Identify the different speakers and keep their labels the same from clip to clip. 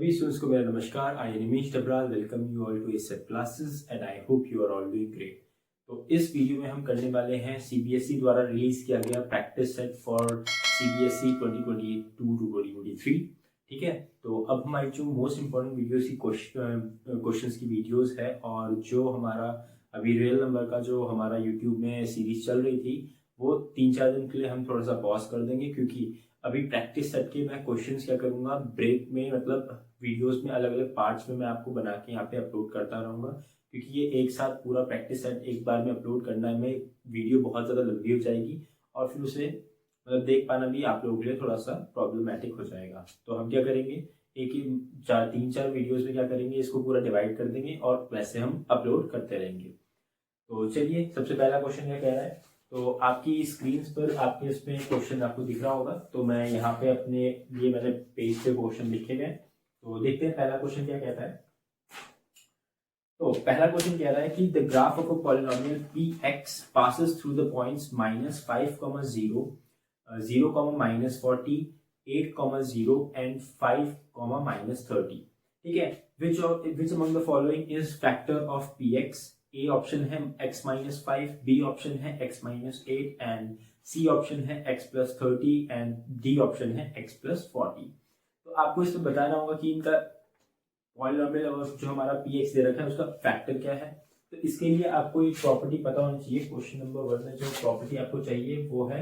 Speaker 1: सभी स्टूडेंट्स को मेरा नमस्कार। I am Nimesh Dabral, welcome you all to asset classes and I hope you are all doing great. तो इस वीडियो में हम करने वाले हैं सीबीएसई द्वारा रिलीज किया गया practice set for CBSE 2022 to 2023। ठीक है, तो अब हमारी जो मोस्ट इंपॉर्टेंट वीडियोस की क्वेश्चंस की वीडियोस है और जो हमारा अभी रियल नंबर का जो हमारा यूट्यूब में सीरीज चल रही थी वो 3-4 दिन के लिए हम थोड़ा सा पॉज कर देंगे, क्योंकि अभी प्रैक्टिस सेट के मैं क्वेश्चंस क्या करूंगा ब्रेक में, मतलब वीडियोस में अलग अलग पार्ट्स में मैं आपको बना के यहाँ पे अपलोड करता रहूंगा, क्योंकि ये एक साथ पूरा प्रैक्टिस सेट एक बार में अपलोड करना में वीडियो बहुत ज़्यादा लंबी हो जाएगी और फिर उसे मतलब देख पाना भी आप लोगों के लिए थोड़ा सा प्रॉब्लमेटिक हो जाएगा। तो हम क्या करेंगे, एक ही 3-4 वीडियोस में क्या करेंगे, इसको पूरा डिवाइड कर देंगे और वैसे हम अपलोड करते रहेंगे। तो चलिए, सबसे पहला क्वेश्चन क्या कह रहा है, तो आपकी स्क्रीन पर आपके इसमें क्वेश्चन आपको दिख रहा होगा। तो मैं यहाँ पे अपने लिए मैंने पेज पे क्वेश्चन लिखे गए, तो देखते हैं पहला क्वेश्चन क्या कहता है। तो पहला क्वेश्चन कह रहा है कि the graph of a polynomial px passes through the points -5, 0, 0, -40, 8, 0 and 5, -30। ठीक है, which among the following is factor of px? A option है x-5, बी ऑप्शन है x-8 एंड सी ऑप्शन है x+30 एंड डी ऑप्शन है x+40। तो आपको इसमें बताना होगा कि इनका पॉलिनोमियल और जो हमारा px दे रखा है उसका फैक्टर क्या है। तो इसके लिए आपको एक प्रॉपर्टी पता होनी चाहिए। क्वेश्चन नंबर 1 में जो प्रॉपर्टी आपको चाहिए वो है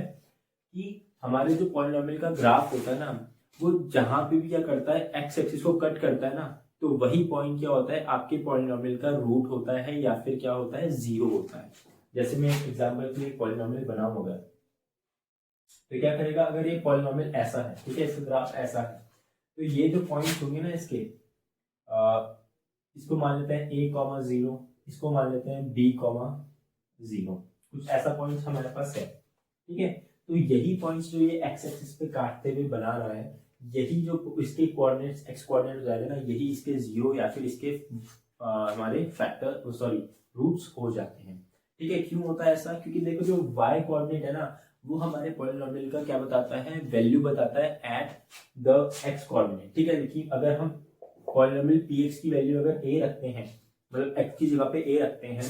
Speaker 1: कि हमारे जो पॉलिनोमियल का ग्राफ होता है ना, वो जहां पे भी क्या करता है, एक्स एक्सिस को कट करता है ना, तो वही पॉइंट क्या होता है, आपके पॉलिनोमियल का रूट होता है या फिर क्या होता है, जीरो होता है। जैसे मैं एग्जांपल के लिए पॉलिनोमियल बनाऊंगा तो क्या करेगा, अगर ये पॉलिनोमियल ऐसा है, ठीक है, इसका ग्राफ ऐसा है, तो ये जो पॉइंट होंगे ना इसके, इसको मान लेते हैं a, 0, इसको मान लेते हैं b, 0, कुछ ऐसा पॉइंट हमारे पास है। ठीक है, तो यही पॉइंट्स जो ये एक्स एक्सिस पे काटते हुए बना रहा है, यही जो इसके कोऑर्डिनेट्स एक्स कोऑर्डिनेट हो जाएगा ना, यही इसके जीरो या फिर इसके हमारे फैक्टर सॉरी रूट्स हो जाते हैं। ठीक है, क्यों होता है ऐसा, क्योंकि देखो जो वाई कोऑर्डिनेट है ना, वो हमारे पॉलिनोमियल का क्या बताता है, वैल्यू बताता है एट द एक्स कोऑर्डिनेट। ठीक है, देखिए अगर हम पॉलिनोमियल px की वैल्यू अगर a रखते हैं, मतलब x की जगह पे a रखते हैं,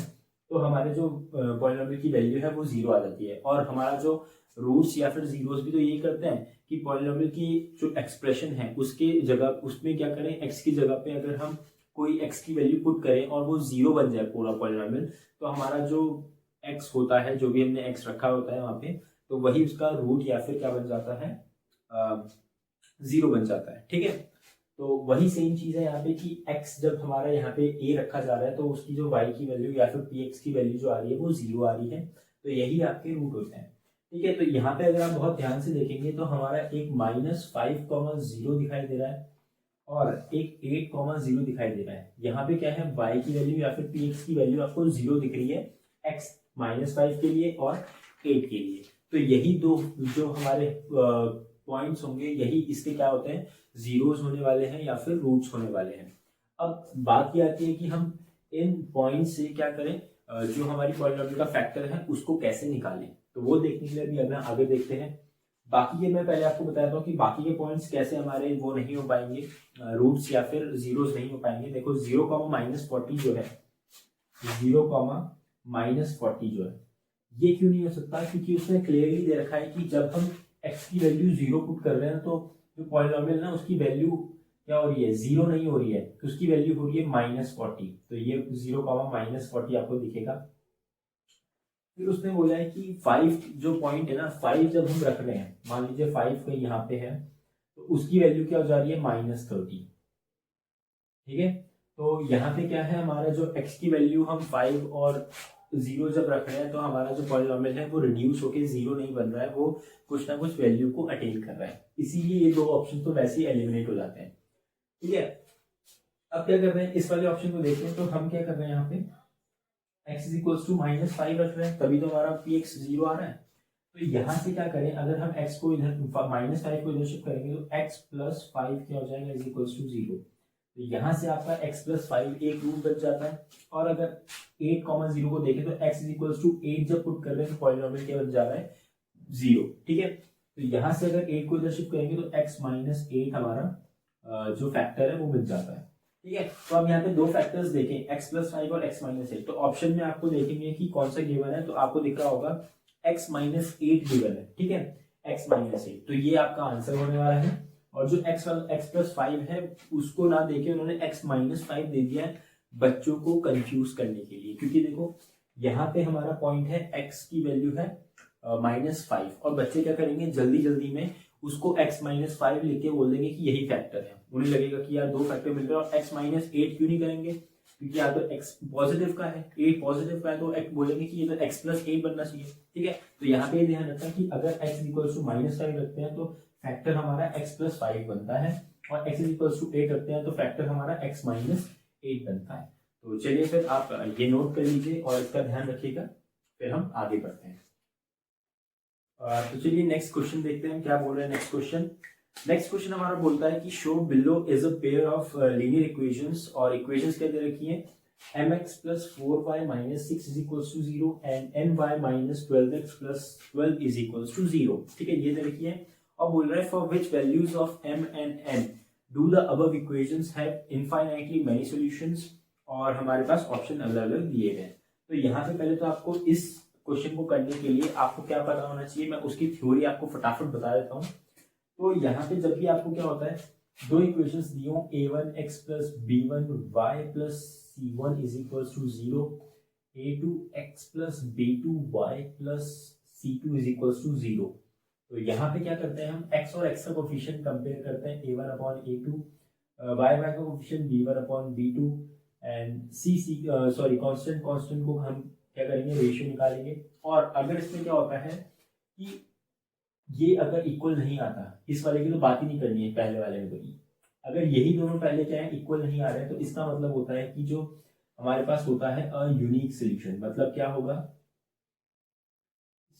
Speaker 1: तो हमारे जो पॉलिनोमियल की वैल्यू है वो जीरो आ जाती है। और हमारा जो रूट्स या फिर जीरोस भी तो यही करते हैं कि पॉलिनोमियल की जो एक्सप्रेशन है उसके जगह, उसमें क्या करें, x की जगह पे अगर हम कोई x की वैल्यू पुट करें और वो जीरो बन जाए पूरा पॉलिनोमियल, तो हमारा जो x होता है, जो भी हमने x रखा होता है वहां पे, तो वही उसका रूट या फिर क्या बन जाता है, जीरो बन जाता है। ठीक है, तो वही सेम चीज है यहाँ पे कि x जब हमारा यहाँ पे a रखा जा रहा है, तो उसकी जो y की वैल्यू या फिर px की वैल्यू जो आ रही है वो जीरो आ रही है, तो यही आपके रूट होते हैं। ठीक है, तो यहाँ पे अगर आप बहुत ध्यान से देखेंगे तो हमारा एक -5, 0 दिखाई दे रहा है और एक 8, 0 दिखाई दे रहा है। यहाँ पे क्या है, y की वैल्यू या फिर px की वैल्यू आपको जीरो दिख रही है x -5 के लिए और 8 के लिए। तो यही दो जो हमारे पॉइंट्स होंगे, यही इसके क्या होते हैं, जीरोस होने वाले हैं या फिर रूट्स होने वाले हैं। अब बात ये आती है कि हम इन पॉइंट्स से क्या करें, जो हमारी पॉलिनोमियल का फैक्टर है उसको कैसे निकालें। तो वो देखने के लिए अभी अपना आगे देखते हैं। बाकी के मैं पहले आपको बताता हूँ कि बाकी के पॉइंट्स कैसे हमारे वो नहीं हो पाएंगे, रूट्स या फिर जीरोस नहीं हो पाएंगे। देखो 0, -40 जो है, 0, -40 जो है, ये क्यों नहीं हो सकता, क्योंकि उसने क्लियरली दे रखा है कि जब हम x की वैल्यू जीरो पुट कर रहे हैं तो जो पॉलिनोमियल ना उसकी वैल्यू क्या हो रही है, जीरो नहीं हो रही है, तो उसकी वैल्यू हो रही है -40। तो ये 0, -40 आपको दिखेगा। फिर उसने बोला है कि 5 जो पॉइंट है ना, 5 जब हम रख रहे हैं, मान लीजिए 5 कहीं यहाँ पे है, तो उसकी वैल्यू क्या हो जा रही है, -30। ठीक है, तो यहाँ पे क्या है, हमारा जो x की वैल्यू हम 5 और 0 जब रख रहे हैं, तो हमारा जो पॉलिनोमियल है वो रिड्यूस होके जीरो नहीं बन रहा है, वो कुछ ना कुछ वैल्यू को अटेन कर रहा है, इसीलिए ये दो ऑप्शन तो वैसे ही एलिमिनेट हो जाते हैं। ठीक है, अब क्या कर रहे हैं, इस वाले ऑप्शन को देखते हैं। तो हम क्या कर रहे हैं, यहाँ पे x = -5 रख रहे हैं, तभी तो हमारा px जीरो आ रहा है। तो यहाँ से क्या करें, अगर हम x को इधर -5 को इधर शिफ्ट करेंगे तो x+5 क्या हो जाएगा, = 0। तो यहाँ से आपका x+5 एक रूट बच जाता है। और अगर 8, 0 को देखें तो x = 8 जब पुट कर रहे हैं तो पॉलिनोमियल क्या बन जा रहा है, 0। ठीक है, तो यहाँ से अगर 8 को इधर शिफ्ट करेंगे तो x -8 हमारा जो फैक्टर है वो मिल जाता है। ठीक है, तो अब यहाँ पे दो फैक्टर्स देखें, x+5 और x-8। तो ऑप्शन में आपको देखेंगे कि कौन सा गिवन है, तो आपको दिख रहा होगा x-8 गिवन है। ठीक है, x-8, तो ये आपका आंसर होने वाला है। और जो x+5 है उसको ना देके उन्होंने x-5 दे दिया है बच्चों को कंफ्यूज करने के लिए, क्योंकि देखो यहाँ पे हमारा पॉइंट है x की वैल्यू है -5, और बच्चे क्या करेंगे जल्दी जल्दी में उसको x-5 लिख के बोल देंगे कि यही फैक्टर है। उन्हें लगेगा कि यार दो फैक्टर मिल रहे हैं, और x-8 क्यों नहीं करेंगे, क्योंकि यहाँ तो x पॉजिटिव का है, 8 पॉजिटिव का है, तो x बोलेंगे कि ये तो x+8 बनना चाहिए। ठीक है, तो यहाँ पे ध्यान रखना कि अगर x -5 रखते हैं तो फैक्टर हमारा x+5 बनता है, और x 8 रखते हैं तो फैक्टर हमारा x-8 बनता है। तो चलिए फिर आप ये नोट कर लीजिए और इसका ध्यान रखिएगा, फिर हम आगे बढ़ते हैं। तो चलिए नेक्स्ट क्वेश्चन देखते हैं क्या बोल रहे हैं। नेक्स्ट क्वेश्चन हमारा बोलता है कि show below is a pair of linear equations, और इक्वेशंस क्या दे रखी है, mx + 4y - 6 = 0 and ny - 12x + 12 = 0। ठीक है, ये दे रखी है, और बोल रहा है for which values of m and n do the above equations have infinitely many solutions, और हमारे पास ऑप्शन अलग अलग दिए गए। तो यहाँ पे पहले तो आपको इस क्वेश्चन को करने के लिए आपको क्या पता होना चाहिए, मैं उसकी थ्योरी आपको फटाफट बता देता हूँ। तो यहाँ पे जब भी आपको क्या होता है, दो इक्वेशंस दी हो a1x + b1y + c1 = 0, a2x + b2y + c2 = 0। तो यहाँ पे क्या करते हैं, हम x और x का कोफिशिएंट कंपेयर करते हैं, a1/a2, y का कोफिशिएंट b1/b2, एंड कांस्टेंट को हम क्या करेंगे, रेशियो निकालेंगे। और अगर इसमें क्या होता है कि ये अगर इक्वल नहीं आता, इस वाले की तो बात ही नहीं करनी है, पहले वाले में तो अगर यही दोनों पहले क्या है इक्वल नहीं आ रहे हैं, तो इसका मतलब होता है कि जो हमारे पास होता है अ यूनिक सोल्यूशन। मतलब क्या होगा,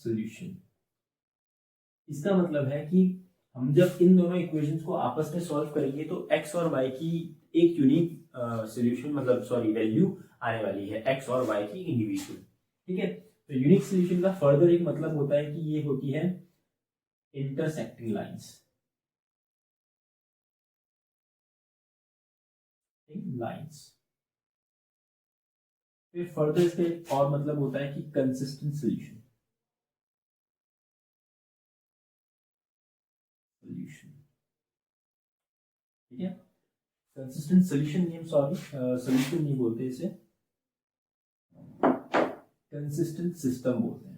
Speaker 1: सोल्यूशन, इसका मतलब है कि हम जब इन दोनों इक्वेशंस को आपस में सॉल्व करेंगे तो x और y की एक यूनिक सोल्यूशन, मतलब वैल्यू आने वाली है, x और y की इंडिविजुअल। ठीक है, तो यूनिक सोल्यूशन का फर्दर एक मतलब होता है कि ये होती है इंटरसेक्टिंग लाइंस। फिर फर्दर इसका और मतलब होता है कि कंसिस्टेंट सोल्यूशन। ठीक है, कंसिस्टेंट सोल्यूशन नहीं, सोल्यूशन नहीं बोलते इसे, कंसिस्टेंट सिस्टम बोलते हैं।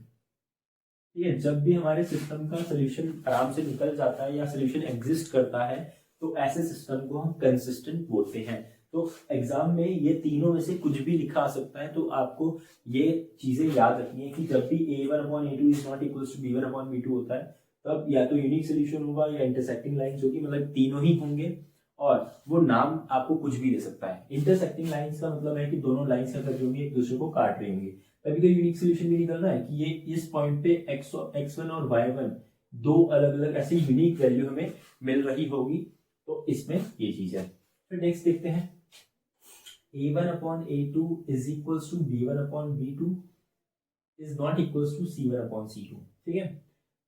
Speaker 1: ठीक है, जब भी हमारे सिस्टम का सोल्यूशन आराम से निकल जाता है या सोल्यूशन एग्जिस्ट करता है तो ऐसे सिस्टम को हम कंसिस्टेंट बोलते हैं। तो एग्जाम में ये तीनों में से कुछ भी लिखा आ सकता है, तो आपको ये चीजें याद रखनी है कि जब भी a1/a2 is not equal to b1/b2 होता है, तब या तो यूनिक सोल्यूशन होगा या इंटरसेक्टिंग लाइन, जो कि मतलब तीनों ही होंगे, और वो नाम आपको कुछ भी दे सकता है। इंटरसेक्टिंग लाइंस का मतलब है कि दोनों लाइंस क्या कर रही होंगी, एक दूसरे को काट रही होंगी। तभी तो यूनिक सोल्यूशन भी निकल रहा है कि ये इस पॉइंट पे x1 और y1 दो अलग अलग ऐसी यूनिक वैल्यू हमें मिल रही होगी, तो इसमें ये चीज है। फिर नेक्स्ट देखते हैं, a1/a2 is equals to b1/b2 is not equals to c1/c2। ठीक है,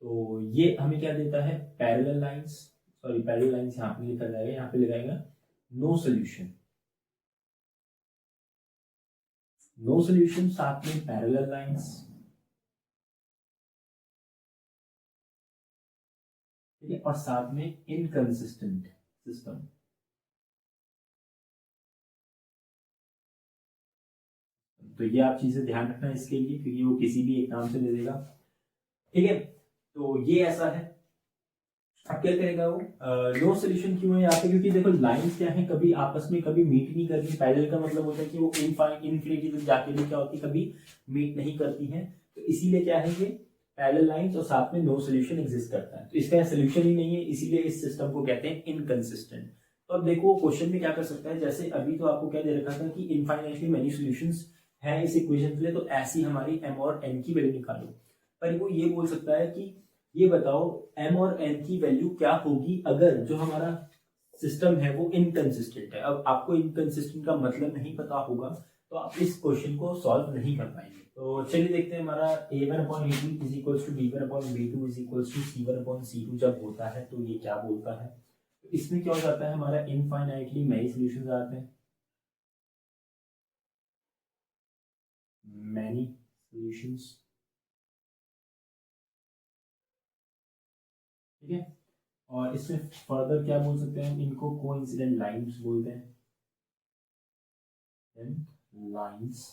Speaker 1: तो ये हमें क्या देता है, पैरेलल लाइंस, पैरेलल लाइंस यहाँ पे लिखा जाएगा, यहाँ पे लगाएगा नो सोल्यूशन, नो सोल्यूशन, साथ में पैरेलल लाइंस। ठीक है, और साथ में इनकंसिस्टेंट सिस्टम। तो ये आप चीजें ध्यान रखना इसके लिए, क्योंकि वो किसी भी एक नाम से दे देगा। ठीक है, तो ये ऐसा है। अब क्या करेगा वो, नो सोल्यूशन क्यों है यहाँ पे, क्योंकि देखो लाइंस क्या है, कभी आपस में कभी मीट नहीं करती। पैरेलल का मतलब होता है कि वो इनफिनिटी तक जाके भी क्या होती है, कभी मीट नहीं करती है। तो इसीलिए क्या है, ये पैरेलल लाइंस और साथ में नो सोल्यूशन एग्जिस्ट करता है, तो इसका सोल्यूशन ही नहीं है, इसीलिए इस सिस्टम को कहते हैं इनकंसिस्टेंट। तो अब देखो क्वेश्चन में क्या कर सकता है, जैसे अभी तो आपको क्या दे रखा था कि इनफाइनाइटली मेनी सॉल्यूशंस है इस इक्वेशन के लिए, तो ऐसी हमारी m और n की वैल्यू निकालो। पर वो ये बोल सकता है कि ये बताओ m और n की वैल्यू क्या होगी अगर जो हमारा सिस्टम है वो इनकंसिस्टेंट है। अब आपको इनकंसिस्टेंट का मतलब नहीं पता होगा तो आप इस क्वेश्चन को सॉल्व नहीं कर पाएंगे। तो चलिए देखते हैं, हमारा a1/a2 is equals to b1/b2 is equals to c1/c2 जब होता है तो ये क्या बोलता है। तो इसमें क्या हो जाता है, हमारा इनफाइनाइटली मैनी सॉल्यूशंस आते हैं, मैनी सॉल्यूशंस, ठीक है। और इसमें फर्दर क्या बोल सकते हैं, इनको कोइंसिडेंट लाइंस बोलते हैं, लाइंस।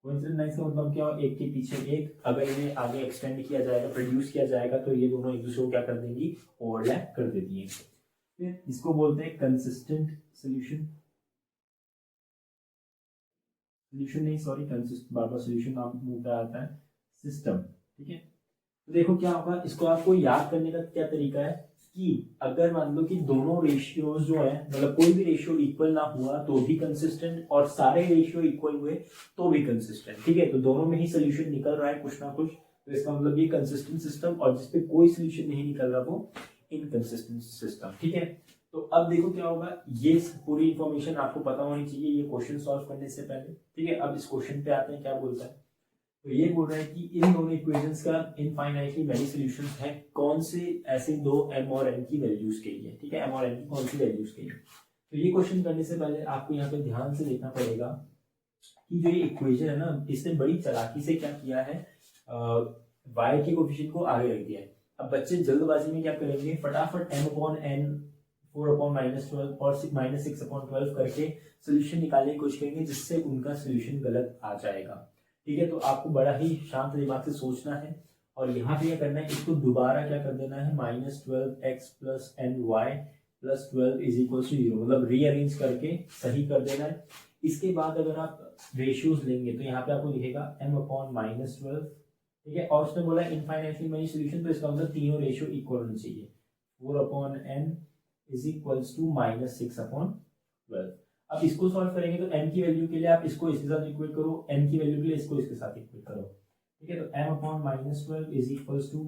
Speaker 1: कोइंसिडेंट लाइंस का मतलब क्या हो, एक के पीछे एक, अगर इन्हें आगे एक्सटेंड किया जाएगा, प्रोड्यूस किया जाएगा, तो ये दोनों एक दूसरे को क्या कर देंगी, ओवरलैप कर देती हैं। फिर इसको बोलते हैं कंसिस्टेंट सॉल्यूशन, सॉल्यूशन नहीं सॉरी, कंसिस्ट, बार बार सॉल्यूशन नाम मुंह पे आता है, सिस्टम, ठीक है। तो देखो क्या होगा, इसको आपको याद करने का क्या तरीका है कि अगर मान लो कि दोनों रेशियोज जो है, मतलब कोई भी रेशियो इक्वल ना हुआ तो भी कंसिस्टेंट, और सारे रेशियो इक्वल हुए तो भी कंसिस्टेंट, ठीक है। तो दोनों में ही सोल्यूशन निकल रहा है कुछ ना कुछ, तो इसका मतलब ये कंसिस्टेंट सिस्टम, और जिसपे कोई सोल्यूशन नहीं निकल रहा वो इनकंसिस्टेंट सिस्टम, ठीक है। तो अब देखो क्या होगा, ये पूरी इंफॉर्मेशन आपको पता होनी चाहिए ये क्वेश्चन सॉल्व करने से पहले, ठीक है। अब इस क्वेश्चन पे आते हैं, क्या बोलता है, तो ये बोल रहा है कि इन दोनों इक्वेशंस का इनफाइनाइटली मैनी सॉल्यूशंस हैं, कौन से ऐसे दो m और n की वैल्यूज के लिए, ठीक है, m और n की कौन सी वैल्यूज के लिए। तो ये क्वेश्चन करने से पहले आपको यहाँ पे ध्यान से देखना पड़ेगा कि जो ये इक्वेशन है ना, इसने बड़ी चालाकी से क्या किया है, y के कोफिशिएंट को आगे रख दिया है। अब बच्चे जल्दबाजी में क्या करेंगे, फटाफट m अपॉन n 4 अपॉन -12 और -6 अपॉन 12 करके सोल्यूशन निकालने की कोशिश करेंगे, जिससे उनका सोल्यूशन गलत आ जाएगा, ठीक है। तो आपको बड़ा ही शांत दिमाग से सोचना है, और यहाँ पे क्या करना है, इसको दोबारा क्या कर देना है, -12x plus N Y plus 12 is equal to 0, मतलब रीअरेंज करके सही कर देना है। इसके बाद अगर आप रेशियोज लेंगे तो यहाँ पे आपको दिखेगा m अपॉन -12, ठीक है, और उसने बोला इनफाइनाइटली मैनी सॉल्यूशन, तो इसका मतलब तीनों रेशियो इक्वल होने चाहिए, 4 upon n is equals to -6 upon 12। अब इसको सॉल्व करेंगे तो m की वैल्यू के लिए आप इसको इसके साथ इक्वेट करो, n की वैल्यू के लिए इसको इसके साथ इक्वेट करो, ठीक है। तो m upon -12 is equals to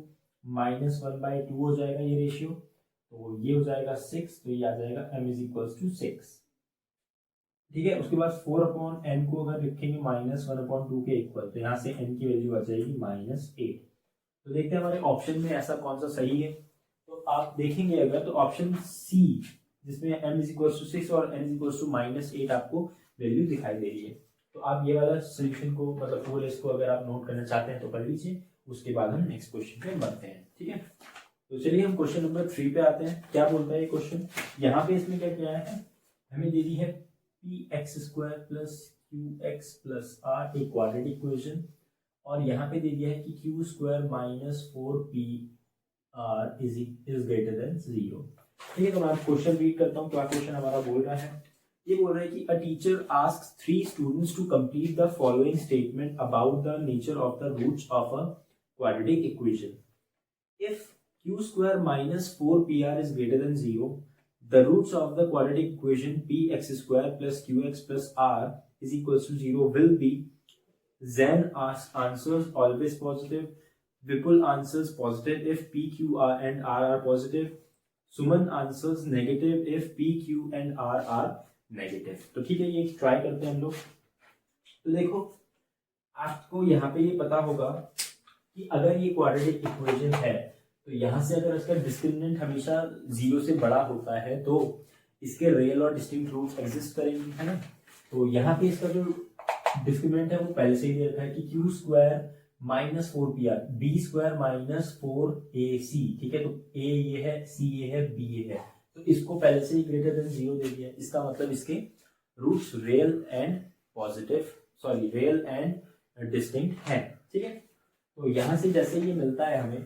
Speaker 1: -1/2 हो जाएगा ये रेशियो, तो ये हो जाएगा 6, तो ये आ जाएगा m इज इक्वल्स टू 6, ठीक है। उसके बाद 4 अपॉन n को अगर लिखेंगे -1/2 के इक्वल, तो यहाँ से n की वैल्यू आ जाएगी -8। तो देखते हैं हमारे ऑप्शन में ऐसा कौन सा सही है, तो आप देखेंगे अगर तो ऑप्शन सी, जिसमें m इज इक्वल टू 6 और n इज इक्वल टू -8 आपको वैल्यू दिखाई दे रही है। तो आप ये वाला सोल्यूशन को, मतलब फुल इसको अगर आप नोट करना चाहते हैं तो कर लीजिए, उसके बाद हम नेक्स्ट क्वेश्चन पे बढ़ते हैं, ठीक है। तो चलिए हम क्वेश्चन नंबर 3 पे आते हैं। क्या बोलता है ये क्वेश्चन, यहाँ पे इसमें क्या किया है, हमें दे दी है px² plus qx plus r एक क्वाड्रेटिक इक्वेशन, और यहाँ पे दे दिया है कि q² minus 4p r is greater than 0, ठीक है। तो मैं क्वेश्चन रीड करता हूँ, क्या क्वेश्चन हमारा बोल रहा है। ये बोल रहा है कि a teacher asks 3 students to complete the following statement about the nature of the roots of a quadratic equation. If q² minus 4pr is greater than 0, the roots of the quadratic equation px² plus qx plus r is equals to 0 will be: Zen answers always positive, Vipul answers positive if p, q, r and r are positive, Suman answers negative if P, Q and are are negative. तो ठीक है, ये try करते हैं हम लोग। तो देखो आपको यहाँ पे ये पता होगा कि अगर ये क्वाड्रेटिक इक्वेशन है तो यहाँ से अगर इसका डिस्क्रिमिनेंट हमेशा 0 से बड़ा होता है तो इसके रियल और डिस्टिंक्ट रूट्स एग्जिस्ट करेंगे, है ना। तो यहाँ पे इसका जो डिस्क्रिमिनेंट है वो पहले से ही दे रखा है कि q² minus 4pr, b² minus 4ac, ठीक है। तो a ये है, c ये है, b ये है, तो इसको पहले से ही ग्रेटर देन 0 दे दिया। इसका मतलब इसके roots real and positive, sorry real and distinct है, ठीक है। तो यहाँ से जैसे ये मिलता है हमें,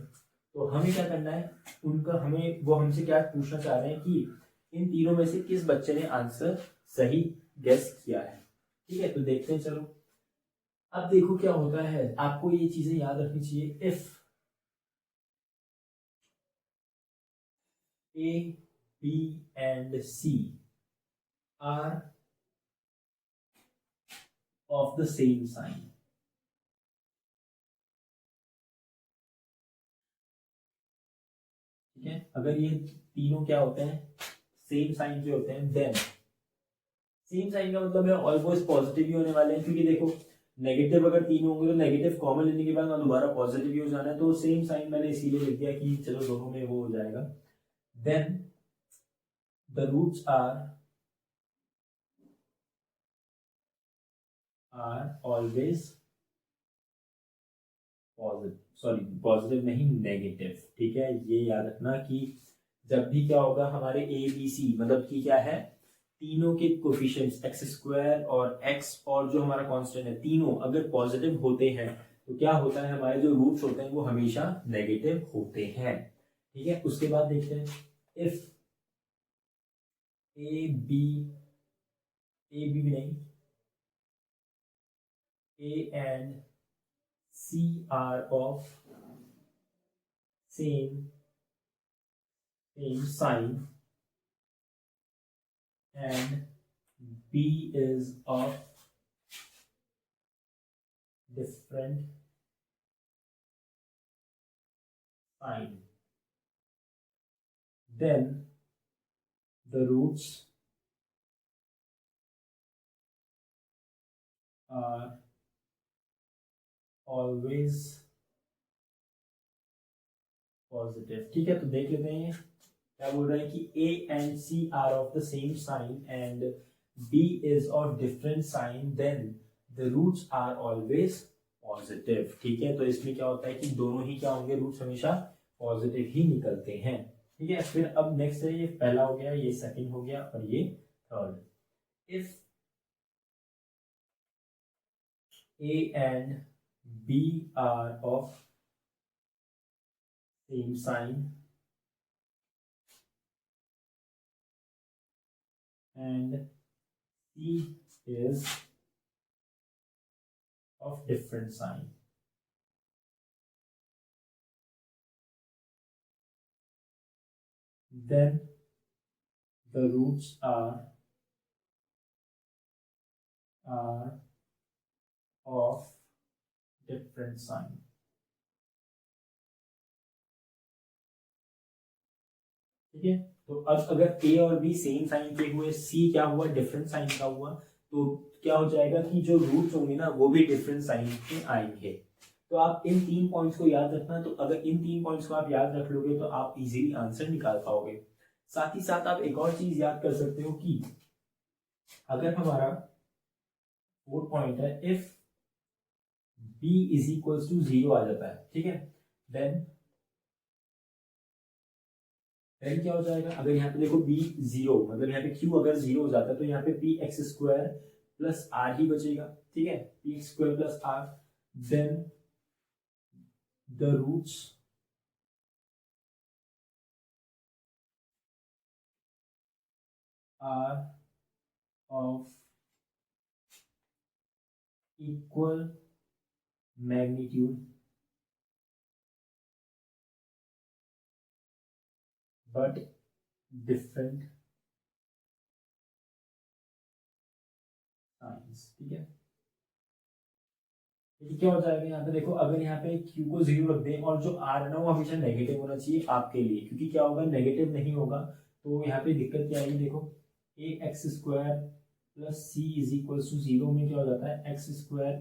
Speaker 1: तो हमें क्या करना है, उनका हमें वो हमसे क्या पूछना चाह रहे हैं कि इन तीनों में से किस बच्चे ने आंसर सही गेस किया है, ठीक है। तो देखते हैं, चलो अब देखो क्या होता है, आपको ये चीजें याद रखनी चाहिए। If A, B and C are of the same sign, ठीक है। अगर ये तीनों क्या होते हैं, सेम साइन के होते हैं, देन सेम साइन का मतलब है ऑलमोस्ट पॉजिटिव ही होने वाले हैं, क्योंकि देखो नेगेटिव अगर तीनों होंगे तो नेगेटिव कॉमन लेने के बाद दोबारा पॉजिटिव ही हो जाना है, तो सेम साइन मैंने इसीलिए लिख दिया कि चलो दोनों में वो हो जाएगा। then the roots are always positive, sorry positive नहीं, नेगेटिव। ठीक है, ये याद रखना कि जब भी क्या होगा हमारे ए बी सी, मतलब कि क्या है, तीनों के कोफिशिएंट्स एक्स स्क्वायर और एक्स और जो हमारा कांस्टेंट है, तीनों अगर पॉजिटिव होते हैं तो क्या होता है, हमारे जो रूट्स होते हैं वो हमेशा नेगेटिव होते हैं। ठीक है, उसके बाद देखते हैं, इफ ए बी भी नहीं, A and C are of same sign and B is of different sign, then the roots are always positive. ठीक है, तो देख लेते हैं क्या बोल रहा है कि A and C are of the same sign and B is of different sign, then the roots are always positive. ठीक है, तो इसमें क्या होता है कि दोनों ही क्या होंगे, रूट्स हमेशा पॉजिटिव ही निकलते हैं। ठीक है, फिर अब नेक्स्ट है, ये पहला हो गया, ये सेकंड हो गया और ये third. If A and B are of same sign and C is of different sign, then the roots are of different sign। ठीक है, तो अब अगर ए और बी सेम साइन के हुए, सी क्या हुआ, डिफरेंट साइन का हुआ, तो क्या हो जाएगा कि जो रूट्स होंगे ना वो भी डिफरेंट साइन के आएंगे। तो आप इन 3 पॉइंट्स को याद रखना, तो अगर इन 3 पॉइंट्स को आप याद रख लोगे तो आप इजीली आंसर निकाल पाओगे। साथ ही साथ आप एक और चीज याद कर सकते हो कि अगर हमारा 4 पॉइंट है, if b is equal to 0 आ जाता है, ठीक है, देन क्या हो जाएगा, अगर यहाँ पे देखो b 0, मतलब यहाँ पे q अगर 0 हो जाता है तो यहाँ पे P X square plus R ही बचेगा। ठीक है, P X square plus R, then the roots are of equal magnitude but different signs. ठीक है, क्या हो जाएगा यहाँ पे देखो, अगर यहाँ पे q को 0 रख दें और जो r है ना वो हमेशा नेगेटिव होना चाहिए आपके लिए, क्योंकि क्या होगा, नेगेटिव नहीं होगा तो यहाँ पे दिक्कत क्या आएगी, देखो a x square plus c is equal to 0 में क्या हो जाता है, x square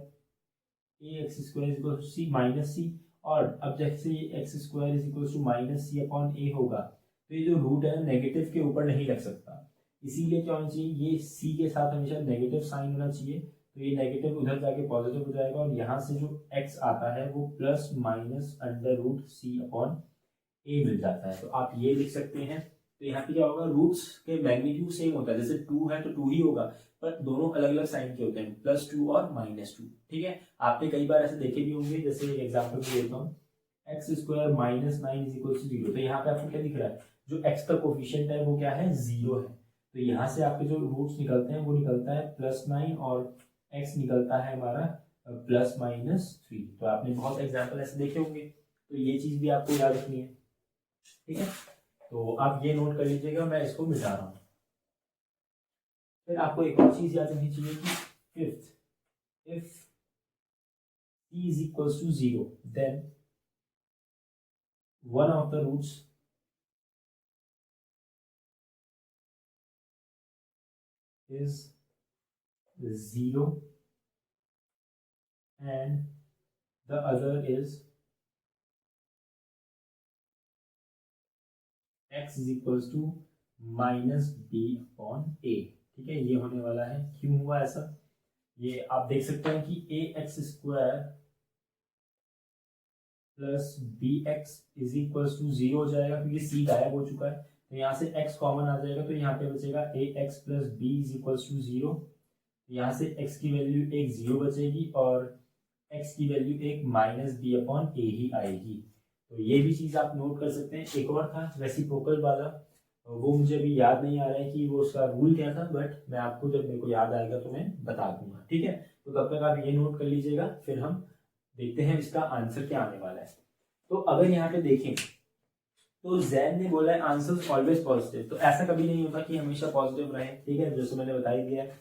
Speaker 1: a x square is equal to c minus c, और अब जैसे x square is equal to minus c upon a होगा तो ये जो रूट है नेगेटिव के ऊपर नहीं रख सकता, इसीलिए क्या होना चाहिए, ये सी के साथ हमेशा नेगेटिव साइन होना चाहिए, तो ये नेगेटिव उधर जाके पॉजिटिव हो जाएगा और यहाँ से जो x आता है वो प्लस माइनस अंडर रूट सी अपॉन ए मिल जाता है। तो आप ये लिख सकते हैं, तो यहाँ पे क्या होगा, रूट्स के मैग्नीट्यूड सेम होता है, जैसे 2 है तो 2 ही होगा, पर दोनों अलग अलग साइन के होते हैं, +2 और -2। ठीक है, आपने कई बार ऐसे देखे भी होंगे, जैसे एक एग्जाम्पल भी देता हूँ, X square minus 9 is equal to 0, तो यहाँ पे आपको क्या दिख रहा है, जो x का कोफिशिएंट है वो क्या है, 0 है, तो यहाँ से आपके जो रूट्स निकलते हैं वो निकलता है +9 और x निकलता है हमारा +-3। तो आपने बहुत एग्जाम्पल ऐसे देखे होंगे, तो ये चीज भी आपको याद रखनी है। ठीक है, तो आप ये नोट कर लीजिएगा, मैं इसको मिटा रहा हूँ। फिर आपको एक और चीज याद रखनी चाहिए कि fifth, if c is equal to 0 then one of the roots is 0 and the other is x is equals to minus b upon a. ठीक है, ये होने वाला है। क्यों हुआ ऐसा, ये आप देख सकते हैं कि a x square plus b x is equals to 0 हो जाएगा, क्योंकि सी गायब हो चुका है। तो यहाँ से x कॉमन आ जाएगा, तो यहाँ पे बचेगा a x plus b is equals to 0। यहाँ से x की वैल्यू एक 0 बचेगी और x की वैल्यू एक माइनस बी अपॉन ए ही आएगी। तो ये भी चीज़ आप नोट कर सकते हैं। एक और था रेसिप्रोकल वाला, वो मुझे अभी याद नहीं आ रहा है कि वो उसका रूल क्या था, बट मैं आपको जब मेरे को याद आएगा तो मैं बता दूंगा। ठीक है, तो तब तक आप ये नोट कर लीजिएगा, फिर हम देखते हैं इसका आंसर क्या आने वाला है। तो अगर यहाँ पे देखें तो जैन ने बोला है आंसर ऑलवेज पॉजिटिव, तो ऐसा कभी नहीं होता कि हमेशा पॉजिटिव रहे। ठीक है, जैसे मैंने बता ही दिया है।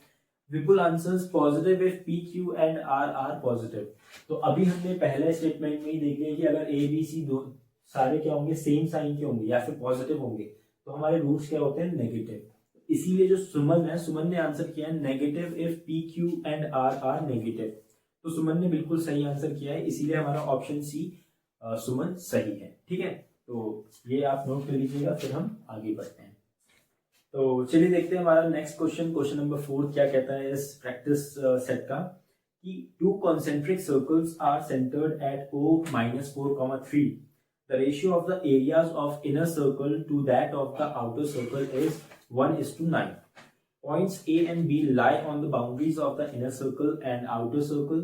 Speaker 1: विपुल answers positive if P Q and are are positive. तो अभी हमने पहले स्टेटमेंट में ही देख लिया कि अगर ए बी सी दो सारे क्या होंगे, सेम साइन के होंगे या फिर पॉजिटिव होंगे, तो हमारे रूट्स क्या होते हैं, नेगेटिव। इसीलिए जो सुमन है, सुमन ने आंसर किया है negative if P Q and are are negative. तो सुमन ने बिल्कुल सही आंसर किया है, इसीलिए हमारा ऑप्शन सी सुमन सही है। ठीक है, तो ये आप नोट कर लीजिएगा, फिर हम आगे बढ़ते हैं। तो चलिए देखते हैं हमारा नेक्स्ट क्वेश्चन, क्वेश्चन नंबर 4 क्या कहता है इस प्रैक्टिस सेट का, कि two concentric circles are centered at O-4, 3। The ratio of the areas of inner circle to that of the outer circle is 1:9. Points A and B lie on the boundaries of the inner circle and outer circle.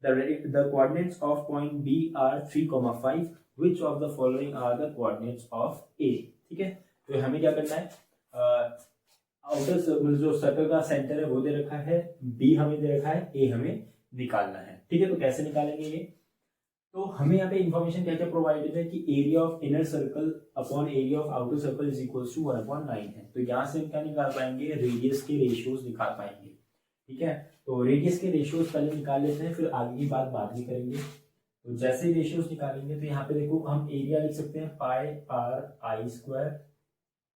Speaker 1: The coordinates of point B are 3, 5. Which of the following are the coordinates of A? ठीक है, तो हमें क्या करना है, outer circle जो circle का centre है वो दे रखा है, बी हमें दे रखा है, ए हमें निकालना है। ठीक है, तो कैसे निकालेंगे ये, तो हमें यहाँ पे इंफॉर्मेशन क्या क्या प्रोवाइडेड है कि area of inner circle upon area of outer circle is equals to 1/9 है। तो यहाँ से हम क्या निकाल पाएंगे, रेडियस के रेशियोज निकाल पाएंगे। ठीक है, तो रेडियस के रेशियोज पहले निकाल लेते हैं, फिर आगे की बात बाद में करेंगे। तो जैसे ही रेशियोज निकालेंगे तो यहाँ पे देखो हम एरिया लिख सकते हैं pi r i square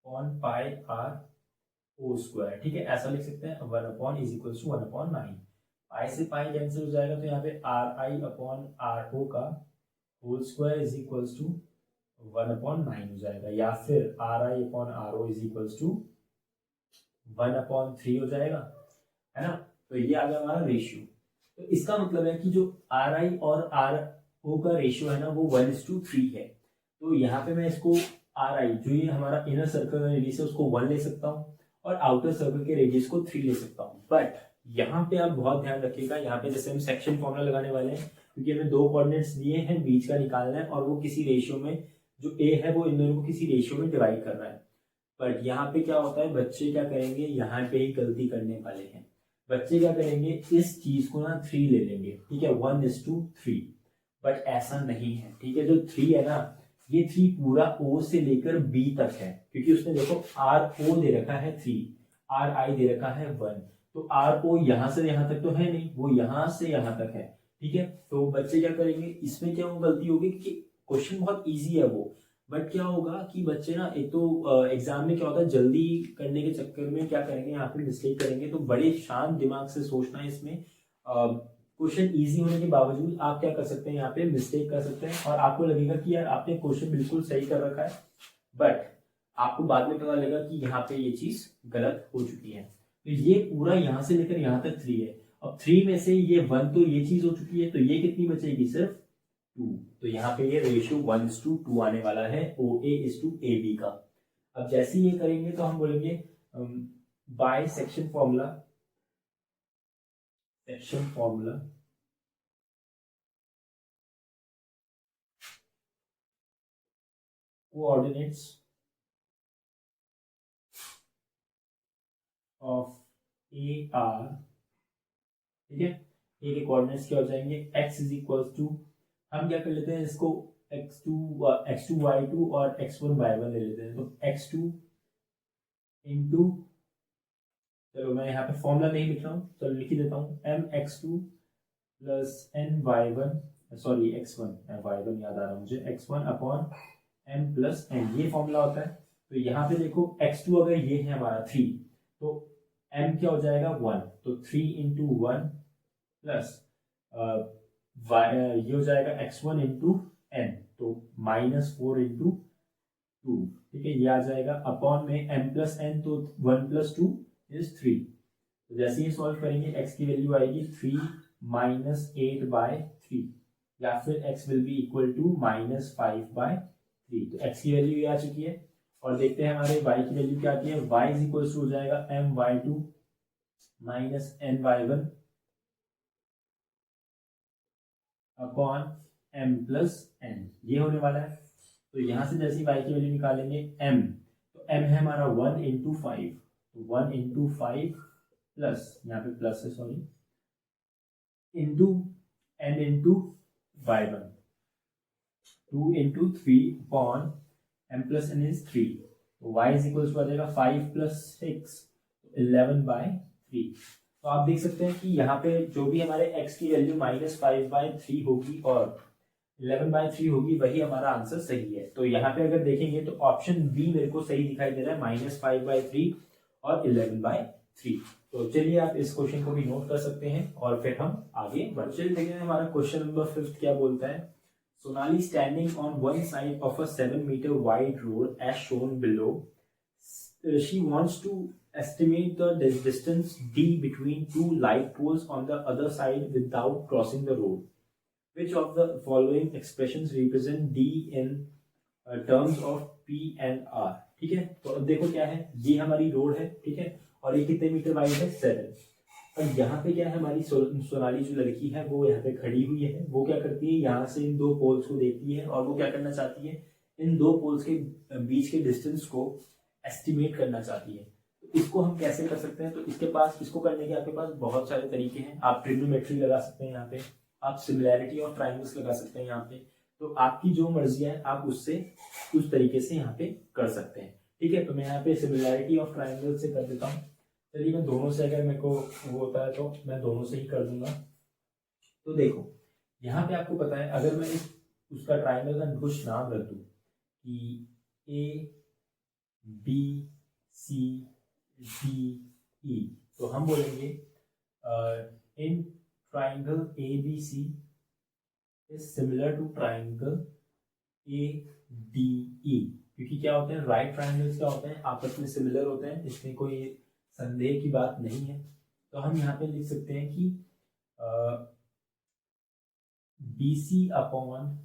Speaker 1: on pi r o square. ठीक है, ऐसा लिख सकते हैं, 1 इज इक्वल टू 1/9। पाई से पाई कैंसिल हो जाएगा, तो यहाँ पे r i upon r o का whole square is equal to 1/9 हो जाएगा, या फिर r i upon r o is equal to 1/3 हो जाएगा, है ना। तो ये आ गया हमारा रेशियो। तो इसका मतलब है कि जो आर आई और आर ओ का रेशियो है ना, वो 1:3 है। तो यहाँ पे मैं इसको आर आई जो ये हमारा इनर सर्कल का रेडियस है उसको 1 ले सकता हूँ और आउटर सर्कल के रेडियस को 3 ले सकता हूँ। बट यहाँ पे आप बहुत ध्यान रखिएगा, यहाँ पे जैसे हम सेक्शन फॉर्मूला लगाने वाले हैं, क्योंकि हमें दो कोऑर्डिनेट्स दिए हैं, बीच का निकालना है और वो किसी रेशियो में, जो ए है वो इन दोनों को किसी रेशियो में डिवाइड करना है। बट यहाँ पे क्या होता है, बच्चे क्या करेंगे, यहाँ पे ही गलती करने वाले हैं। बच्चे क्या करेंगे, इस चीज को ना 3 ले लेंगे। ठीक है, 1:3, बट ऐसा नहीं है। ठीक है, जो 3 है ना, ये 3 पूरा O से लेकर B तक है, क्योंकि उसने देखो आर ओ दे रखा है 3, आर आई दे रखा है 1, तो आर ओ यहाँ से यहाँ तक तो है नहीं, वो यहाँ से यहाँ तक है। ठीक है, तो बच्चे क्या करेंगे, इसमें क्या गलती होगी कि क्वेश्चन बहुत इजी है वो, बट क्या होगा कि बच्चे ना, एक तो एग्जाम में क्या होता है, जल्दी करने के चक्कर में क्या करेंगे, यहाँ पे मिस्टेक करेंगे। तो बड़े शांत दिमाग से सोचना है इसमें। क्वेश्चन इजी होने के बावजूद आप क्या कर सकते हैं, यहाँ पे मिस्टेक कर सकते हैं और आपको लगेगा कि यार आपने क्वेश्चन बिल्कुल सही कर रखा है, बट आपको बाद में पता लगेगा कि यहाँ पे ये चीज गलत हो चुकी है। तो ये पूरा यहाँ से लेकर यहाँ तक 3 है। अब 3 में से ये 1 तो ये चीज हो चुकी है, तो ये कितनी बचेगी, सिर्फ 2। तो यहाँ पे ये रेशियो 1:2 आने वाला है OA:AB का। अब जैसे ये करेंगे तो हम बोलेंगे by section formula, section formula coordinates of A R. ठीक है, ए के कोऑर्डिनेट्स क्या हो जाएंगे, x इज इक्वल टू, हम क्या कर लेते हैं इसको, x2 y2 और x1 y1 ले लेते हैं। तो x2 इंटू, चलो मैं यहाँ पे फॉर्मूला नहीं लिख रहा हूँ, चलो लिख ही देता हूँ, mx2 plus ny1, sorry x1 y1 याद आ रहा है मुझे, x1 upon m plus n, ये फॉर्मूला होता है। तो यहाँ पे देखो x2 अगर ये है हमारा 3, तो m क्या हो जाएगा 1, तो 3 इंटू 1 प्लस ये हो जाएगा x1 इंटू n, तो -4 इंटू 2, ठीक है, ये आ जाएगा अपॉन में m प्लस एन, तो 1 प्लस 2 इज 3। तो जैसे ही सॉल्व करेंगे x की वैल्यू आएगी 3 माइनस 8/3, या फिर x will be equal to -5/3। तो x की वैल्यू ये आ चुकी है। और देखते हैं हमारे y की वैल्यू क्या आती है। y इज इक्वल टू हो जाएगा my2 minus ny1 upon m plus n, ये होने वाला है। तो यहाँ से जैसे y की वैल्यू निकालेंगे m, तो m है हमारा 1 इंटू 5, तो 1 इंटू 5 प्लस, यहाँ पे प्लस है sorry, into n into y1, 2 into 3 upon m plus n is 3। तो y इज इक्वल टू आ जाएगा 5 प्लस 6, 11/3। तो आप देख सकते हैं कि यहाँ पे जो भी हमारे x की वैल्यू -5/3 होगी और 11/3 होगी, वही हमारा आंसर सही है। तो यहाँ पे अगर देखेंगे तो ऑप्शन बी मेरे को सही दिखाई दे रहा है, -5/3 और 11/3। तो चलिए आप इस क्वेश्चन को भी नोट कर सकते हैं और फिर हम आगे बढ़ते हैं। देखिए हमारा क्वेश्चन नंबर 5 क्या बोलता है। Sonali standing on one side of a 7 metre wide road as shown below, she wants to estimate the distance d between two light poles on the other side without crossing the road. Which of the following expressions represent d in terms of p and r? ठीक है, तो अब देखो क्या है, ये हमारी road है, ठीक है, और ये कितने मीटर वाइड है 7। और यहाँ पे क्या है, हमारी सोनाली जो लड़की है वो यहाँ पे खड़ी हुई है। वो क्या करती है, यहाँ से इन दो पोल्स को देखती है और वो क्या करना चाहती है, इन दो पोल्स के बीच के डिस्टेंस को एस्टिमेट करना चाहती है। इसको हम कैसे कर सकते हैं, तो इसके पास, इसको करने के आपके पास बहुत सारे तरीके हैं। आप ट्रिग्नोमेट्री लगा सकते हैं यहाँ पे, आप सिमिलैरिटी ऑफ ट्राइंगल्स लगा सकते हैं यहाँ पे। तो आपकी जो मर्जी है आप उससे उस तरीके से यहाँ पे कर सकते हैं, ठीक है। तो मैं यहाँ पे सिमिलैरिटी ऑफ ट्राइंगल से कर देता हूँ। चलिए मैं दोनों से, अगर मेरे को वो होता है तो मैं दोनों से ही कर दूंगा। तो देखो यहाँ पे आपको पता है, अगर मैं उसका ट्राइंगल का कुछ नाम रख दूँ कि ABC DE, तो हम बोलेंगे in triangle ABC is similar to triangle ADE, क्योंकि क्या होते हैं, राइट ट्राइंगल्स क्या होते हैं, आपस में सिमिलर होते हैं, इसमें कोई संदेह की बात नहीं है। तो हम यहाँ पे लिख सकते हैं कि BC अपॉन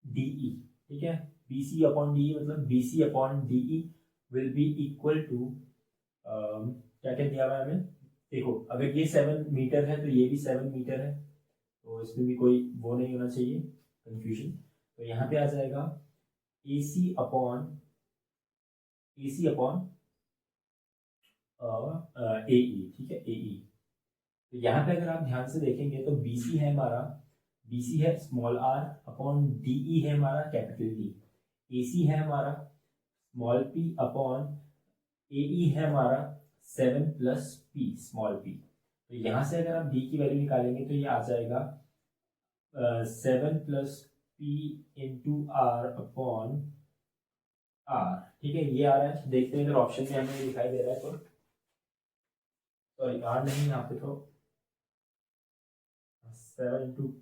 Speaker 1: DE, ठीक है, BC अपॉन DE मतलब BC upon DE will be equal to, क्या क्या दिया हुआ है हमें, देखो अगर ये 7 मीटर है तो ये भी 7 मीटर है, तो इसमें भी कोई वो नहीं होना चाहिए कंफ्यूजन। तो यहाँ पे आ जाएगा AC अपॉन AE, ठीक है, AE। तो यहाँ पे अगर आप ध्यान से देखेंगे तो BC है हमारा, BC है स्मॉल r अपॉन DE है हमारा कैपिटल D, AC है हमारा स्मॉल p अपॉन AE है हमारा 7 प्लस p स्मॉल p। तो यहाँ से अगर आप D की वैल्यू निकालेंगे तो ये आ जाएगा 7 plus p into r upon r, ठीक है, ये आ रहा है। देखते हैं अगर ऑप्शन में हमें दिखाई दे रहा है तो, सॉरी r नहीं, यहाँ पे तो 7 इंटू p,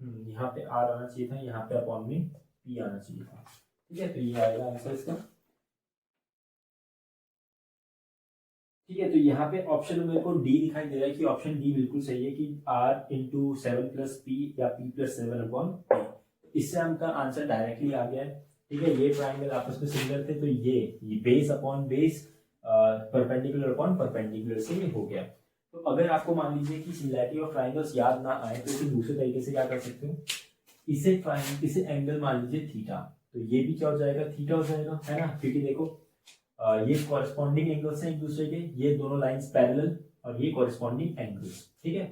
Speaker 1: यहाँ पे r आना चाहिए था, यहाँ पे अपॉन में p आना चाहिए था, ठीक है। तो ये आएगा आंसर इसका, ठीक है। तो यहाँ पे ऑप्शन में मेरे को डी दिखाई दे रहा है कि ऑप्शन डी बिल्कुल सही है कि r इंटू 7 प्लस पी या p प्लस 7 अपॉन p। इससे हमका आंसर डायरेक्टली आ गया है, ठीक है। ये ट्राइंगल आपस में सिमिलर थे, तो ये base upon base, perpendicular upon perpendicular से ये हो गया। तो अगर आपको मान लीजिए कि सिमिलैरिटी ऑफ ट्राइंगल्स याद ना आए तो इसे दूसरे तरीके से क्या कर सकते हो, इसे एंगल मान लीजिए थीटा, तो ये भी क्या हो जाएगा, थीटा हो जाएगा, है ना, क्योंकि देखो ये कॉरेस्पॉन्डिंग एंगल्स हैं एक दूसरे के, ये दोनों लाइंस पैरेलल और ये कॉरेस्पॉन्डिंग एंगल्स, ठीक है।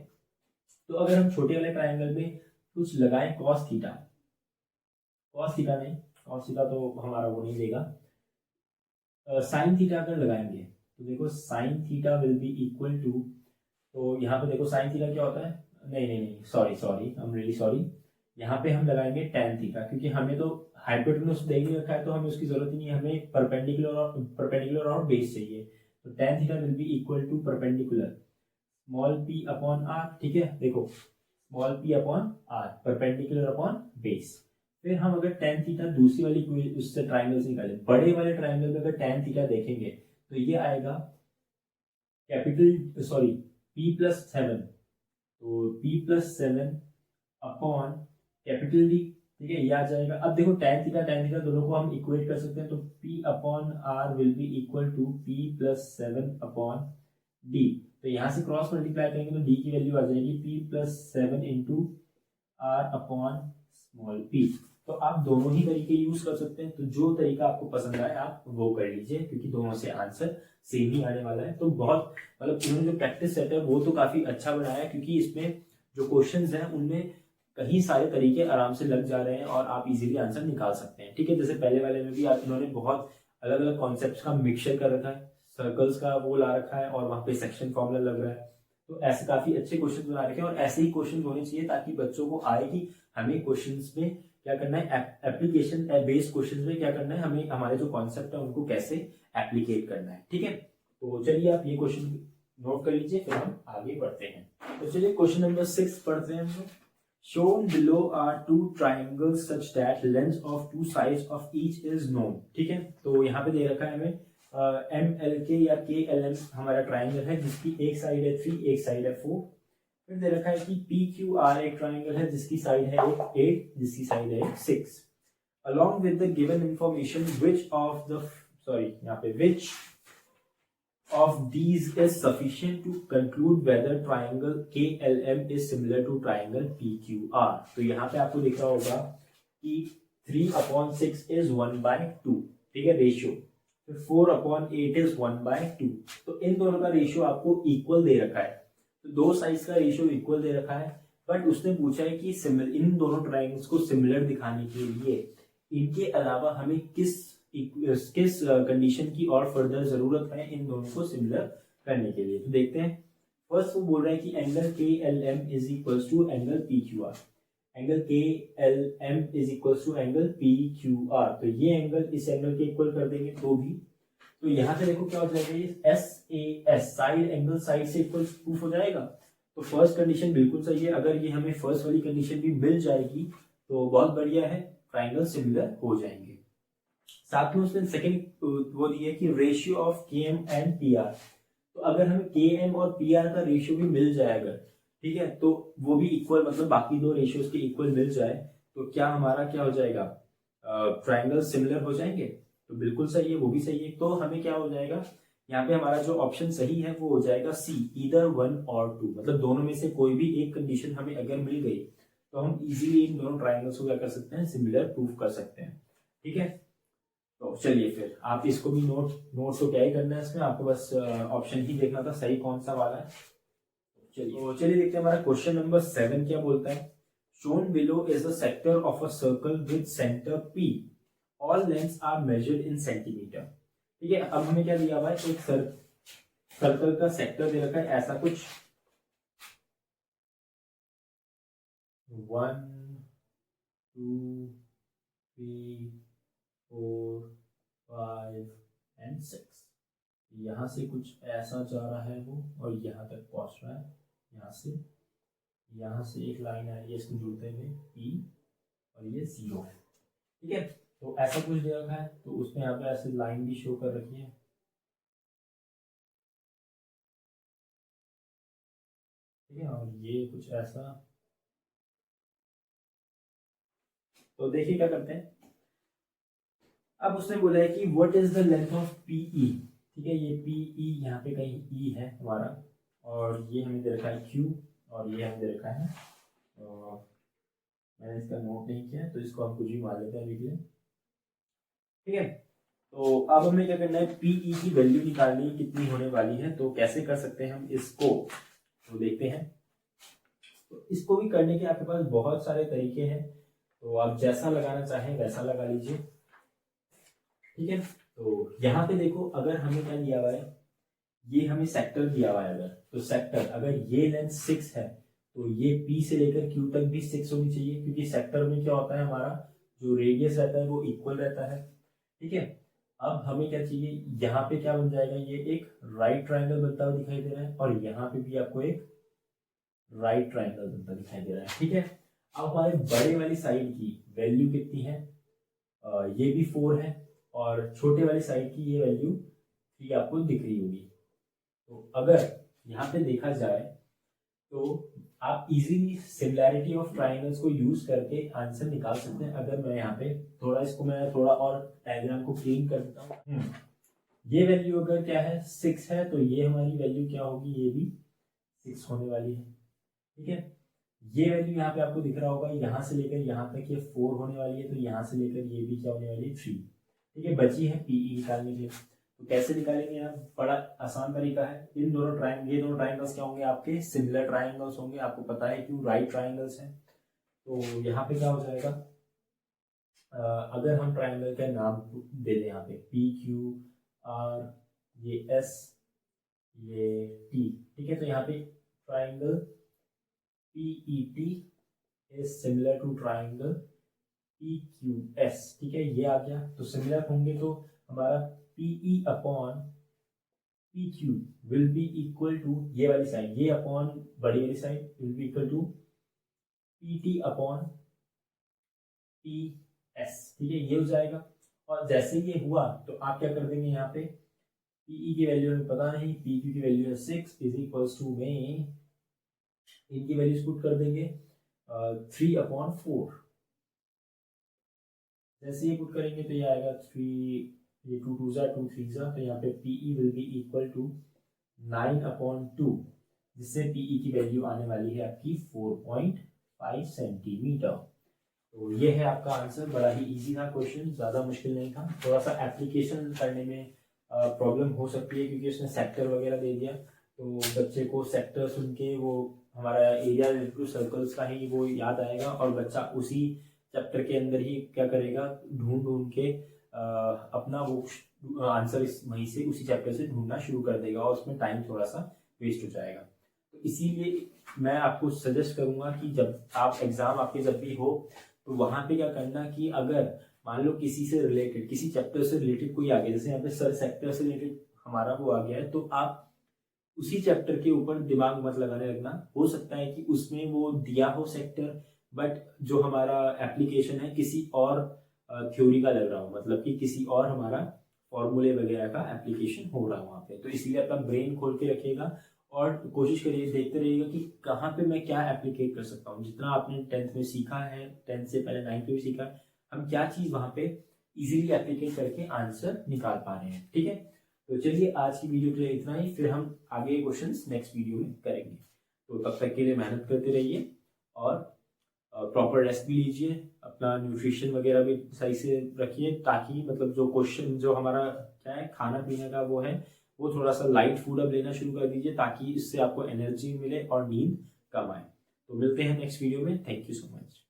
Speaker 1: तो अगर हम छोटे वाले ट्राइंगल में कुछ लगाएं कॉस थीटा, कॉस थीटा नहीं, कॉस थीटा तो हमारा वो नहीं देगा, साइन थीटा अगर लगाएंगे तो देखो sine theta will be equal to, तो यहाँ पे देखो साइन थीटा क्या होता है, नहीं sorry I am really sorry, यहाँ पे हम लगाएंगे टेन थीटा, क्योंकि हमें तो हाइपोटेन्यूज दे ही रखा है तो हमें उसकी जरूरत ही नहीं है, हमें परपेंडिकुलर और बेस चाहिए। तो tan theta will be equal to perpendicular small p upon r, ठीक है। देखो small p upon r, perpendicular upon base. फिर हम अगर tan थीटा दूसरी वाली उससे ट्राइंगल से निकालें, बड़े वाले ट्राइंगल में अगर tan थीटा देखेंगे तो ये आएगा p+7, तो p+7 अपॉन कैपिटल D, ठीक है, ये आ जाएगा। अब देखो tan थीटा दोनों को हम इक्वेट कर सकते हैं, तो p upon r will be equal to p+7 upon d। तो यहाँ से क्रॉस मल्टीप्लाई करेंगे तो d की वैल्यू आ जाएगी p+7 into r upon small p। तो आप दोनों ही तरीके यूज कर सकते हैं, तो जो तरीका आपको पसंद आए आप वो कर लीजिए, क्योंकि दोनों से आंसर सेम ही आने वाला है। तो बहुत मतलब इन्होंने जो प्रैक्टिस सेट है वो तो काफी अच्छा बनाया है, क्योंकि इसमें जो क्वेश्चंस हैं उनमें कई सारे तरीके आराम से लग जा रहे हैं और आप इजीली आंसर निकाल सकते हैं। ठीक है, जैसे पहले वाले में भी इन्होंने बहुत अलग अलग कॉन्सेप्ट का मिक्सचर कर रखा है, सर्कल्स का वो ला रखा है और वहाँ पे सेक्शन फॉर्मूला लग रहा है। तो ऐसे काफी अच्छे क्वेश्चन बना रखे हैं और ऐसे ही क्वेश्चन होने चाहिए, ताकि बच्चों को आए कि हमें क्वेश्चंस में क्या करना है, एप्लीकेशन बेस्ड क्वेश्चंस में क्या करना है, हमें हमारे जो कॉन्सेप्ट है उनको कैसे एप्लीकेट करना है। ठीक है, तो चलिए आप ये क्वेश्चन नोट कर लीजिए, फिर हम आगे बढ़ते हैं। तो चलिए क्वेश्चन नंबर 6 पढ़ते हैं हम। Shown below are two triangles such that length of two sides of each is known। ठीक है, तो यहाँ पे दे रखा है हमें MLK या KLM हमारा ट्राइंगल है, जिसकी एक साइड है 3, एक साइड है 4। फिर दे रखा है कि PQR एक ट्राइंगल है जिसकी साइड है 8, जिसकी साइड है 6। Along with the given information, which of these is sufficient to conclude whether triangle KLM is similar to triangle PQR। तो यहाँ पे आपको दिख रहा होगा कि 3/6 is 1/2, ठीक है, रेशियो। फिर 4/8 is 1/2। तो इन दोनों का रेशियो आपको इक्वल दे रखा है, तो दो साइड्स का रेशियो इक्वल दे रखा है। बट उसने पूछा है कि इन दोनों ट्राइंगल्स को सिमिलर दिखाने के लिए इनके अलावा हमें किस कंडीशन की और फर्दर जरूरत है इन दोनों को सिमिलर करने के लिए। तो देखते हैं। फर्स्ट वो बोल रहा है कि angle KLM is equals to angle PQR। Angle KLM is equals to angle PQR, तो ये एंगल इस एंगल के इक्वल कर देंगे तो भी। तो यहाँ पे देखो क्या हो जाएगा, ये SAS साइड एंगल साइड से इक्वल प्रूफ हो जाएगा। तो फर्स्ट कंडीशन बिल्कुल सही है, अगर ये हमें फर्स्ट वाली कंडीशन भी मिल जाएगी तो बहुत बढ़िया है, ट्राइंगल सिमिलर हो जाएंगे। साथ में उसने सेकंड वो दिया कि ratio of KM and PR। तो अगर हमें KM और PR का रेशियो भी मिल जाए अगर, ठीक है, तो वो भी इक्वल, मतलब बाकी दो रेशियोज के इक्वल मिल जाए तो क्या हमारा क्या हो जाएगा, ट्राइंगल सिमिलर हो जाएंगे। तो बिल्कुल सही है, वो भी सही है। तो हमें क्या हो जाएगा, यहाँ पे हमारा जो ऑप्शन सही है वो हो जाएगा C, ईदर 1 और 2। मतलब दोनों में से कोई भी एक कंडीशन हमें अगर मिल गई तो हम इजीली इन दोनों ट्राइंगल्स को क्या कर सकते हैं, सिमिलर प्रूफ कर सकते हैं। ठीक है, तो चलिए फिर आप इसको भी नोट तो क्या ही करना है, इसमें आपको बस ऑप्शन ही देखना था सही कौन सा वाला है। चलिए देखते हैं हमारा क्वेश्चन नंबर 7 क्या बोलता है। Shown below is the sector of a circle with centre P, all lengths are measured in centimetre. ठीक है, अब हमें क्या दिया हुआ है, एक सर्कल का सेक्टर दे रखा है ऐसा कुछ 1 2 3 4 5 एंड 6। यहाँ से कुछ ऐसा जा रहा है वो और यहाँ तक पहुंच रहा है। यहाँ से एक लाइन आ रही है इसको जोड़ते हुए P और ये 0 है। ठीक है, तो ऐसा कुछ दे रखा है, तो उसमें यहाँ पे ऐसे लाइन भी शो कर रखी है। ठीक है, और ये कुछ ऐसा। तो देखिए क्या करते हैं, अब उसने बोला है कि what is the length of PE। ठीक है, ये PE यहाँ पे कहीं E है हमारा, और ये हमें दे रखा है Q और ये हमें दे रखा है, और मैंने इसका नोट नहीं किया तो इसको हम कुछ भी मान लेते हैं अभी के लिए। ठीक है, तो अब हमें क्या करना है, PE की वैल्यू निकालनी कितनी होने वाली है। तो कैसे कर सकते हैं हम इसको, तो देखते हैं। तो इसको भी करने के आपके पास बहुत सारे तरीके हैं, तो आप जैसा लगाना चाहें वैसा लगा लीजिए। ठीक है, तो यहाँ पे देखो, अगर हमें क्या दिया हुआ है, ये हमें सेक्टर दिया हुआ है। अगर तो सेक्टर, अगर ये लेंथ 6 है तो ये P से लेकर Q तक भी 6 होनी चाहिए, क्योंकि सेक्टर में क्या होता है, हमारा जो रेडियस रहता है वो इक्वल रहता है। ठीक है, अब हमें क्या चाहिए, यहाँ पे क्या बन जाएगा, ये एक राइट ट्राइंगल बनता हुआ दिखाई दे रहा है और यहाँ पे भी आपको एक राइट ट्राइंगल बनता दिखाई दे रहा है। ठीक है, अब हमारे बड़े वाली साइड की वैल्यू कितनी है, ये भी 4 है, और छोटे वाली साइड की ये वैल्यू 3 आपको दिख रही होगी। तो अगर यहाँ पे देखा जाए तो आप इजीली सिमिलैरिटी ऑफ ट्राइंगल्स को यूज करके आंसर निकाल सकते हैं। अगर मैं यहाँ पे मैं थोड़ा और डायग्राम को क्लीन कर देता हूँ। ये वैल्यू अगर क्या है 6 है, तो ये हमारी वैल्यू क्या होगी, ये भी 6 होने वाली है। ठीक है, ये वैल्यू यहाँ पे आपको दिख रहा होगा, यहाँ से लेकर यहाँ तक ये 4 होने वाली है, तो यहाँ से लेकर ये भी क्या होने वाली है 3। ठीक है, बची है पीई निकालने के लिए। तो कैसे निकालेंगे आप, बड़ा आसान तरीका है। ये दोनों ट्राइंगल्स क्या होंगे, आपके सिमिलर ट्राइंगल्स होंगे। आपको पता है क्यों, राइट ट्राइंगल्स हैं। तो यहाँ पे क्या हो जाएगा, अगर हम ट्राइंगल का नाम दे दें यहाँ पे पी क्यू आर, ये एस, ये टी। ठीक है, तो यहाँ पे triangle PET is similar to triangle PQS। ठीक है, ये आ गया। तो सिमिलर होंगे तो हमारा PE upon PQ will be equal to ये वाली साइड, ये अपॉन बड़ी वाली side will be equal to PT upon PS। ठीक है, ये हो जाएगा। और जैसे ये हुआ तो आप क्या कर देंगे, यहाँ पे PE की वैल्यू हमें पता नहीं, PQ की वैल्यू है 6 इज इक्वल्स टू में इनकी वैल्यूज पुट कर देंगे 3 अपॉन 4। जैसे ये पुट करेंगे तो ये आएगा 3, ये 2 2 जा 2 3 जा, तो यहाँ पे PE will be equal to 9 upon 2, जिससे PE की वैल्यू आने वाली है आपकी 4.5 सेंटीमीटर। तो ये है आपका आंसर। बड़ा ही इजी था क्वेश्चन, ज़्यादा मुश्किल नहीं था। थोड़ा सा एप्लीकेशन करने में प्रॉब्लम हो सकती है, क्योंकि उसने सेक्टर वगैरह दे दिया, तो बच्चे को सेक्टर सुन के वो हमारा एरिया रिलेटेड सर्कल्स का ही वो याद आएगा, और बच्चा उसी चैप्टर के अंदर ही क्या करेगा, ढूंढ ढूंढ के अपना वो आंसर वहीं से उसी चैप्टर से ढूंढना शुरू कर देगा, और उसमें टाइम थोड़ा सा वेस्ट हो जाएगा। तो इसीलिए मैं आपको सजेस्ट करूंगा कि जब आप एग्जाम आपके जब भी हो, तो वहां पे क्या करना कि अगर मान लो किसी से रिलेटेड, किसी चैप्टर से रिलेटेड कोई आ गया, जैसे यहाँ पे सर सेक्टर से रिलेटेड हमारा वो आ गया है, तो आप उसी चैप्टर के ऊपर दिमाग मत लगाने लगना। हो सकता है कि उसमें वो दिया हो सेक्टर, बट जो हमारा एप्लीकेशन है किसी और थ्योरी का लग रहा हो, मतलब कि किसी और हमारा फॉर्मूले वगैरह का एप्लीकेशन हो रहा हो वहाँ पे। तो इसलिए अपना ब्रेन खोल के रखिएगा और कोशिश करिए, देखते रहिएगा कि कहाँ पे मैं क्या एप्लीकेट कर सकता हूँ। जितना आपने 10th में सीखा है, 10th से पहले 9th में भी सीखा है, हम क्या चीज़ वहाँ पे इजीली एप्लीकेट करके आंसर निकाल पा रहे हैं। ठीक है, तो चलिए आज की वीडियो के लिए इतना ही, फिर हम आगे क्वेश्चंस नेक्स्ट वीडियो में करेंगे। तो तब तक के लिए मेहनत करते रहिए और प्रॉपर रेस्ट भी लीजिए, अपना न्यूट्रिशन वगैरह भी सही से रखिए, ताकि मतलब जो क्वेश्चन जो हमारा क्या है खाना पीने का वो है, वो थोड़ा सा लाइट फूड अब लेना शुरू कर दीजिए, ताकि इससे आपको एनर्जी मिले और नींद कम आए। तो मिलते हैं नेक्स्ट वीडियो में। Thank you so much.